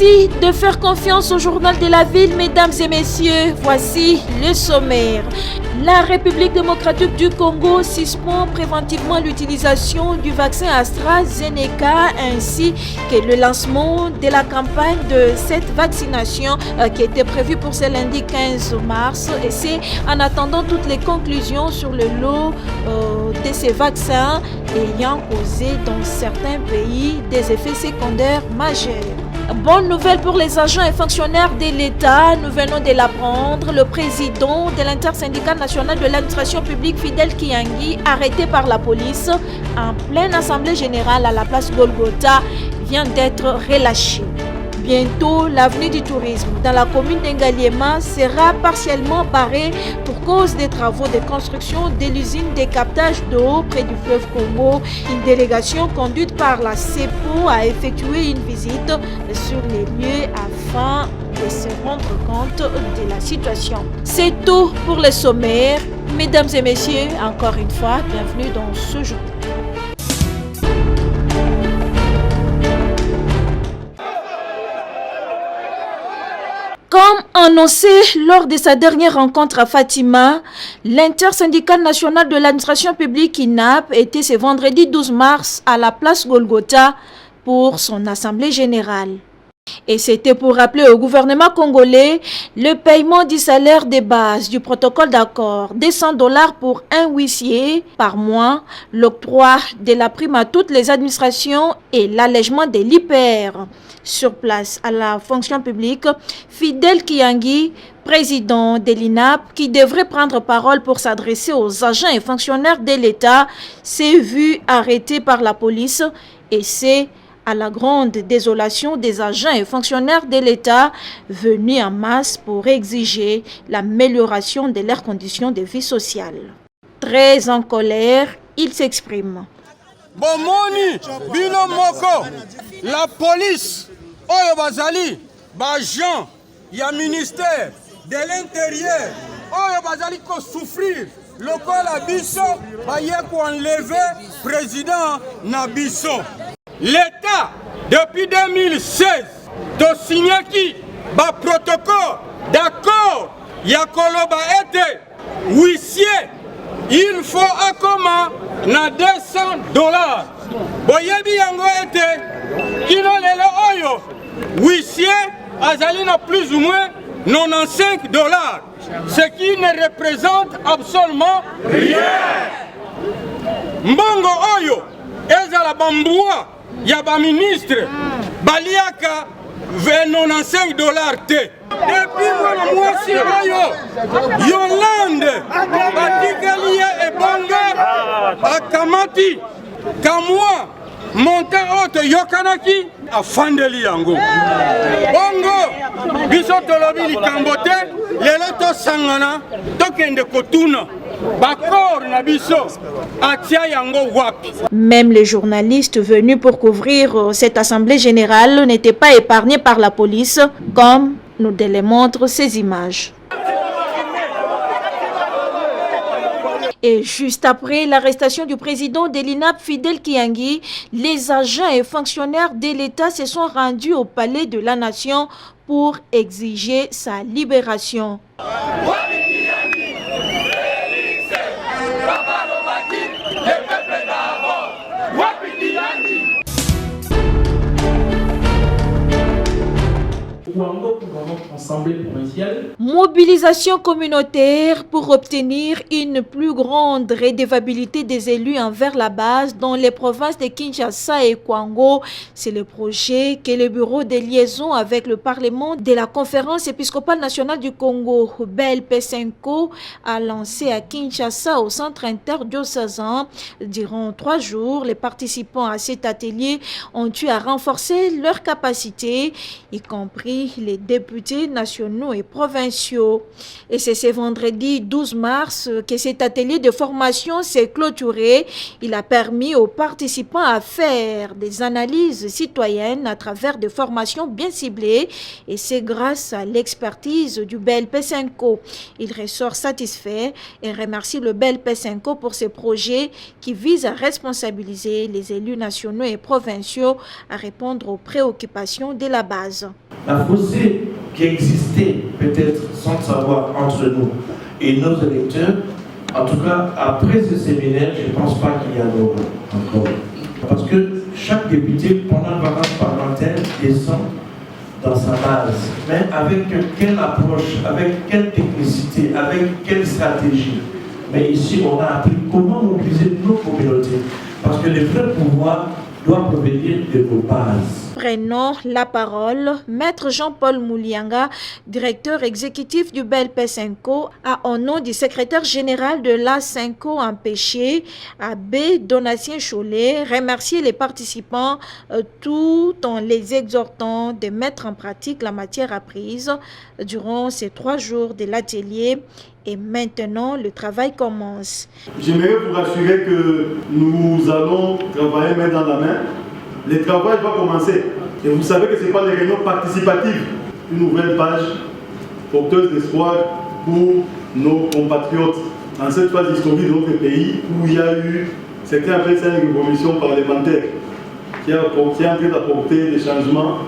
Merci de faire confiance au journal de la ville, mesdames et messieurs. Voici le sommaire. La République démocratique du Congo suspend préventivement l'utilisation du vaccin AstraZeneca ainsi que le lancement de la campagne de cette vaccination qui était prévue pour ce lundi 15 mars. Et c'est en attendant toutes les conclusions sur le lot de ces vaccins ayant causé dans certains pays des effets secondaires majeurs. Bonne nouvelle pour les agents et fonctionnaires de l'État, nous venons de l'apprendre. Le président de l'intersyndicale nationale de l'administration publique, Fidel Kiangi, arrêté par la police en pleine assemblée générale à la place Golgotha, vient d'être relâché. Bientôt, l'avenue du tourisme dans la commune d'Engaliema sera partiellement barrée pour cause des travaux de construction de l'usine de captage d'eau près du fleuve Congo. Une délégation conduite par la CEPO a effectué une visite sur les lieux afin de se rendre compte de la situation. C'est tout pour le sommaire. Mesdames et messieurs, encore une fois, bienvenue dans ce journal. Comme annoncé lors de sa dernière rencontre à Fatima, l'intersyndicale nationale de l'administration publique INAP était ce vendredi 12 mars à la place Golgotha pour son assemblée générale. Et c'était pour rappeler au gouvernement congolais le paiement du salaire de base du protocole d'accord, des $100 pour un huissier par mois, l'octroi de la prime à toutes les administrations et l'allègement de l'IPR. Sur place à la fonction publique, Fidel Kiangi, président de l'INAP, qui devrait prendre parole pour s'adresser aux agents et fonctionnaires de l'État, s'est vu arrêté par la police et c'est à la grande désolation des agents et fonctionnaires de l'État venus en masse pour exiger l'amélioration de leurs conditions de vie sociale. Très en colère, ils s'expriment. Bomoni, bino moko, la police, oyo bazali, bagent, ya ministère de l'intérieur, oyo bazali ko souffrir, lokola biso, baye ko enlever président na biso. L'État, depuis 2016, a signé qui ba protocole d'accord, ya koloba ete, huissier, il faut un comment na $200. Boyebi yango ete, kino lelo oyo, huissier, azali na plus ou moins $95, ce qui ne représente absolument rien. Mbongo oyo, ezala bambua, ya ba ministre, baliaka $95 te. Depuis mwasi oyo, Yolande, batikali ye ebonga, akamati, kamwa, monte oto yokanaki, afandeli yango. Bongo, biso tolobi likambo te, lelo to sangana, tokende kotuna. Même les journalistes venus pour couvrir cette assemblée générale n'étaient pas épargnés par la police, comme nous démontrent ces images. Et juste après l'arrestation du président de l'INAP, Fidel Kiangi, les agents et fonctionnaires de l'État se sont rendus au palais de la Nation pour exiger sa libération. Mobilisation communautaire pour obtenir une plus grande redevabilité des élus envers la base dans les provinces de Kinshasa et Kwango. C'est le projet que le bureau de liaison avec le Parlement de la Conférence épiscopale nationale du Congo, BELP5, a lancé à Kinshasa au centre interdiocésain. Durant 3 jours, les participants à cet atelier ont eu à renforcer leurs capacités, y compris les députés députés nationaux et provinciaux. Et c'est ce vendredi 12 mars que cet atelier de formation s'est clôturé. Il a permis aux participants à faire des analyses citoyennes à travers des formations bien ciblées, et c'est grâce à l'expertise du BLP-5Co. Il ressort satisfait et remercie le BLP-5Co pour ce projet qui vise à responsabiliser les élus nationaux et provinciaux à répondre aux préoccupations de la base. La fossé qui existait peut-être sans savoir entre nous et nos électeurs, en tout cas après ce séminaire, je ne pense pas qu'il y a encore. Parce que chaque député, pendant le vacances parlementaire, descend dans sa base. Mais avec quelle approche, avec quelle technicité, avec quelle stratégie. Mais ici, on a appris comment mobiliser nos communautés. Parce que le vrai pouvoir doit provenir de vos bases. Prenons la parole, Maître Jean-Paul Moulianga, directeur exécutif du BLP-5Co, a au nom du secrétaire général de la 5Co empêché, Abbé Donatien Cholet, remercier les participants tout en les exhortant de mettre en pratique la matière apprise durant ces 3 jours de l'atelier. Et maintenant, le travail commence. J'aimerais vous rassurer que nous allons travailler main dans la main. Le travail va commencer. Et vous savez que ce n'est pas les réunions participatives. Une nouvelle page porteuse d'espoir pour nos compatriotes. Dans cette phase historique de notre pays où il y a eu, certains appellent ça une révolution parlementaire qui est en train d'apporter des changements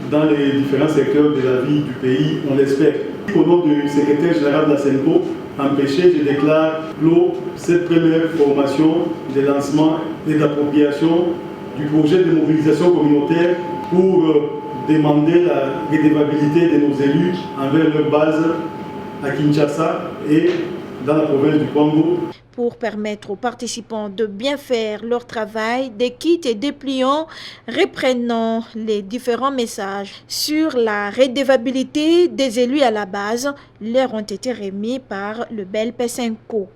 dans les différents secteurs de la vie du pays, on l'espère. Au nom du secrétaire général de la 5Co, empêché, je déclare clos cette première formation de lancement et d'appropriation du projet de mobilisation communautaire pour demander la redevabilité de nos élus envers leur base à Kinshasa et dans la province du Congo. Pour permettre aux participants de bien faire leur travail, des kits et dépliants reprenant les différents messages sur la redevabilité des élus à la base leur ont été remis par le BLP-5Co.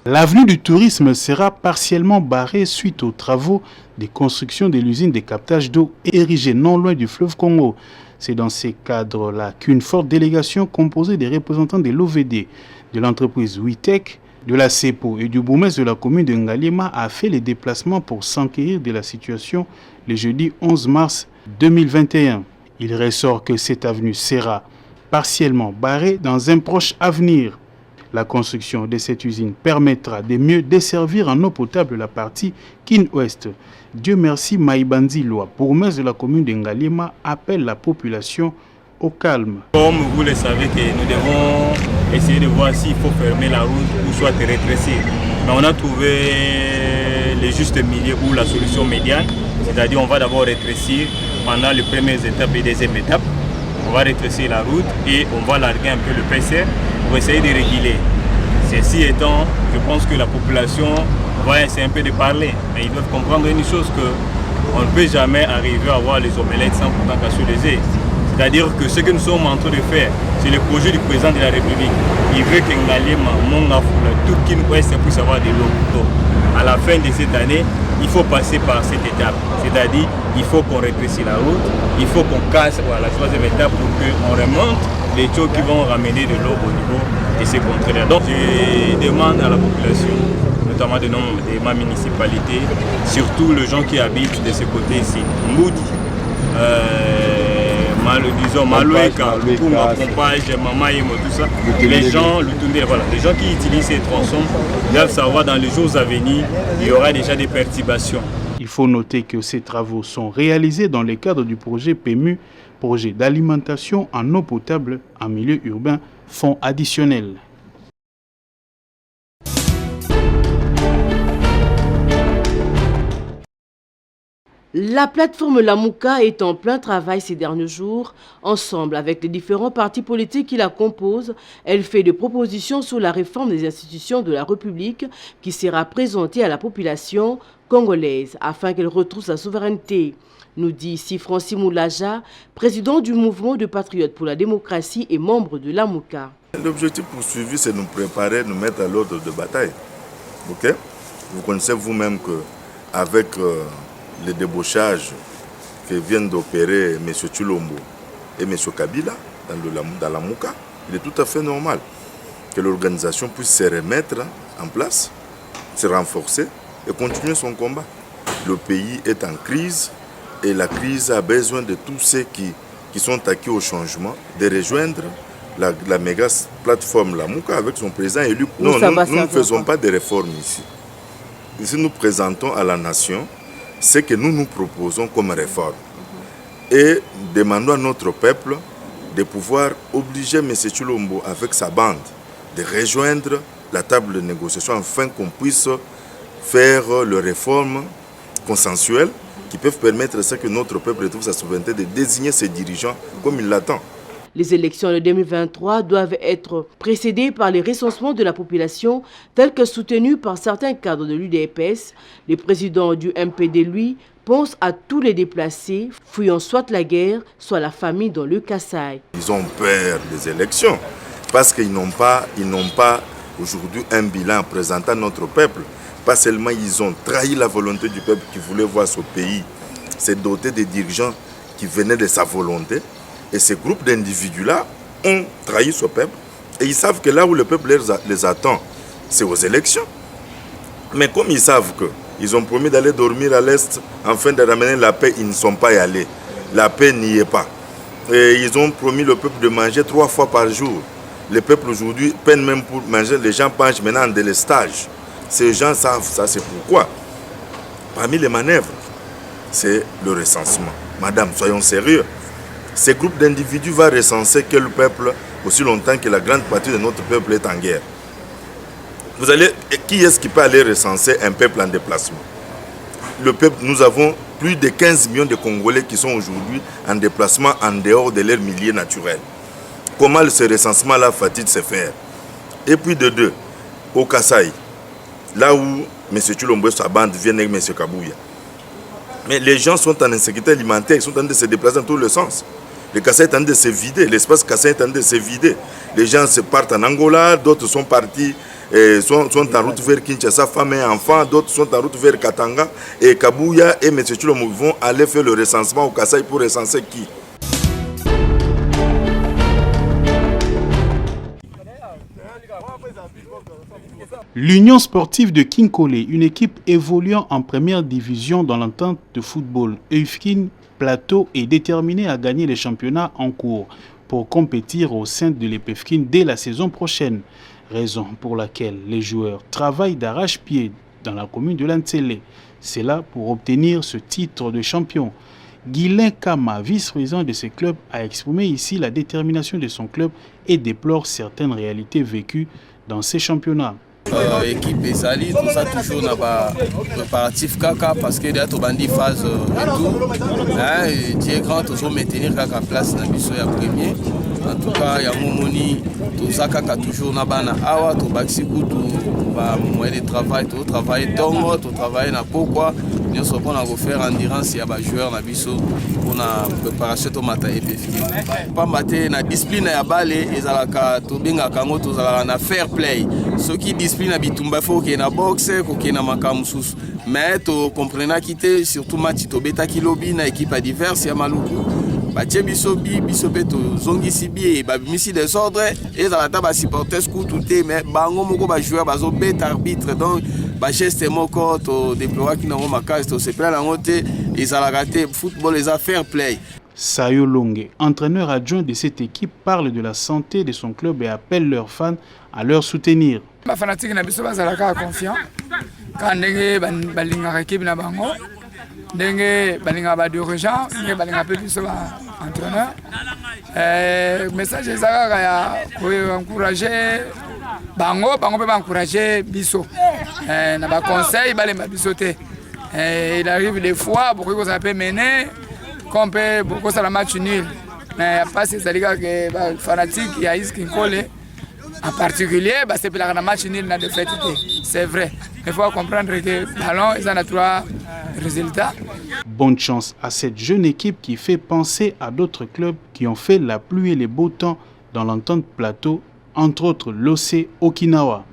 L'avenue du tourisme sera partiellement barrée suite aux travaux de construction de l'usine de captage d'eau érigée non loin du fleuve Congo. C'est dans ces cadres-là qu'une forte délégation composée des représentants de l'OVD, de l'entreprise Witech, de la CEPO et du bourgmestre de la commune de Ngalema a fait les déplacements pour s'enquérir de la situation le jeudi 11 mars 2021. Il ressort que cette avenue sera partiellement barrée dans un proche avenir. La construction de cette usine permettra de mieux desservir en eau potable la partie Kin-Ouest. Dieu merci, Maïbandi Loa, bourgmestre de la commune de Ngalema, appelle la population au calme. Comme vous le savez, que nous devons essayer de voir s'il faut fermer la route ou soit rétrécir. Mais on a trouvé le juste milieu ou la solution médiane, c'est-à-dire on va d'abord rétrécir pendant les premières étapes et deuxième étapes. On va rétrécir la route et on va larguer un peu le PCR pour essayer de réguler. Ceci étant, je pense que la population va essayer un peu de parler, mais ils doivent comprendre une chose, qu'on ne peut jamais arriver à avoir les omelettes sans pourtant casser les œufs. C'est-à-dire que ce que nous sommes en train de faire, c'est le projet du président de la République. Il veut que Ngalema, Mongafula, tout Kin-Ouest puisse avoir de l'eau. À la fin de cette année, il faut passer par cette étape. C'est-à-dire, il faut qu'on rétrécisse la route, il faut qu'on casse la troisième étape pour qu'on remonte les choses qui vont ramener de l'eau au niveau de ces contrées-là. Donc, je demande à la population, notamment de ma municipalité, surtout les gens qui habitent de ce côté ici, Moudi, disons Maloueka, Lukumba, Pompage, Mamaïmo, tout ça, les gens qui utilisent ces tronçons doivent savoir dans les jours à venir, il y aura déjà des perturbations. Il faut noter que ces travaux sont réalisés dans le cadre du projet PMU, projet d'alimentation en eau potable en milieu urbain, fonds additionnel. La plateforme Lamouka est en plein travail ces derniers jours. Ensemble avec les différents partis politiques qui la composent, elle fait des propositions sur la réforme des institutions de la République qui sera présentée à la population congolaise afin qu'elle retrouve sa souveraineté. Nous dit ici Francis Moulaja, président du mouvement de patriotes pour la démocratie et membre de Lamouka. L'objectif poursuivi, c'est de nous préparer, nous mettre à l'ordre de bataille. Okay? Vous connaissez vous-même que avec le débauchage que viennent d'opérer M. Tshilombo et M. Kabila dans la Mouka, il est tout à fait normal que l'organisation puisse se remettre en place, se renforcer et continuer son combat. Le pays est en crise et la crise a besoin de tous ceux qui sont acquis au changement, de rejoindre la méga plateforme La Mouka avec son président élu. Non, nous ne faisons pas de réformes ici. Ici, nous présentons à la nation ce que nous proposons comme réforme. Et demandons à notre peuple de pouvoir obliger M. Tshilombo avec sa bande de rejoindre la table de négociation afin qu'on puisse faire les réformes consensuelles qui peuvent permettre à ce que notre peuple retrouve sa souveraineté de désigner ses dirigeants comme il l'attend. Les élections de 2023 doivent être précédées par les recensements de la population tels que soutenus par certains cadres de l'UDPS. Le président du MPD, lui, pense à tous les déplacés, fuyant soit la guerre, soit la famine dans le Kasaï. Ils ont peur des élections parce qu'ils n'ont pas aujourd'hui un bilan présentant à notre peuple. Pas seulement ils ont trahi la volonté du peuple qui voulait voir ce pays se doter des dirigeants qui venaient de sa volonté. Et ces groupes d'individus-là ont trahi ce peuple. Et ils savent que là où le peuple les attend, c'est aux élections. Mais comme ils savent qu'ils ont promis d'aller dormir à l'Est afin de ramener la paix, ils ne sont pas allés. La paix n'y est pas. Et ils ont promis le peuple de manger 3 fois par jour. Le peuple aujourd'hui peine même pour manger. Les gens mangent maintenant en délestage. Ces gens savent ça, c'est pourquoi. Parmi les manœuvres, c'est le recensement. Madame, soyons sérieux. Ces groupes d'individus vont recenser quel peuple aussi longtemps que la grande partie de notre peuple est en guerre. Qui est-ce qui peut aller recenser un peuple en déplacement? Le peuple, nous avons plus de 15 millions de Congolais qui sont aujourd'hui en déplacement en dehors de leur milieu naturel. Comment ce recensement-là va-t-il se faire? Et puis de deux, au Kasaï, là où M. Tshilombo et sa bande viennent avec M. Kabouya. Mais les gens sont en insécurité alimentaire, ils sont en train de se déplacer dans tous les sens. Le Kasaï est en train de se vider, l'espace Kasaï est en train de se vider. Les gens se partent en Angola, d'autres sont partis, sont en route vers Kinshasa, femmes et enfants, d'autres sont en route vers Katanga. Et Kabouya et M. Tshilombo vont aller faire le recensement au Kasaï pour recenser qui? L'Union sportive de Kinkole, une équipe évoluant en première division dans l'entente de football EUFKIN Plateau, est déterminée à gagner les championnats en cours pour compétir au sein de l'EPFKIN dès la saison prochaine. Raison pour laquelle les joueurs travaillent d'arrache-pied dans la commune de Lantsele. C'est là pour obtenir ce titre de champion. Guilain Kama, vice-président de ce club, a exprimé ici la détermination de son club et déplore certaines réalités vécues dans ces championnats. Équipe Ezali, tout ça toujours n'a pas préparatif kaka parce que déjà bandi phase et tout. Dieu grand toujours maintenir kaka place na biso ya premier. En tout cas, il y a Momoni, tout ça kaka toujours na bana awa, tout baxiku, tout ba moyen de travail, tout travail tongo, tout travail na pourquoi nous sommes pour faire endurance il y a ba joueur na biso pour na préparation to mata EPFKIN. Pas mater na discipline ya balé ezalaka to benga kango to zala na fair play. Ceux qui discipline na bitumba faut que na boxe, ko que na makamususu. Mais to comprena kité surtout match to beta kilobi na équipe diverse ya maluku. Batie bisobi bisobeto zongi sibi ba misi des ordres et za lata ba supporters ku touté mais bango moko ba joueur bazo bet arbitre donc ba geste moko to déployer ki nango makasi to se pla nango te et za la raté football les affaires play. Sayo Longue, entraîneur adjoint de cette équipe, parle de la santé de son club et appelle leurs fans à leur soutenir. Les fanatiques sont confiants. Quand ils sont équipe na bango, ndenge balinga ba dirigeant, ndenge balinga pe biso ba entraîneur. Message ezaka ya encourager bango pe ba encourager biso. Na ba conseil balemba biso te. Il arrive des fois beaucoup ça peut mener qu'on peut beaucoup ça la match nul. Mais pas c'est ça que fanatique il y a Kinkole en particulier c'est pour la match nul na défaite. C'est vrai. Il faut comprendre que ballon ils en a 3 résultats. Bonne chance à cette jeune équipe qui fait penser à d'autres clubs qui ont fait la pluie et les beaux temps dans l'entente plateau, entre autres l'OC Okinawa.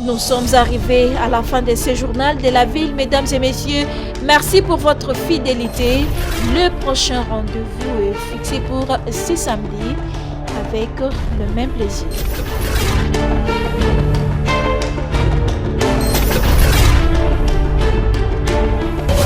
Nous sommes arrivés à la fin de ce journal de la ville, mesdames et messieurs. Merci pour votre fidélité. Le prochain rendez-vous est fixé pour ce samedi avec le même plaisir.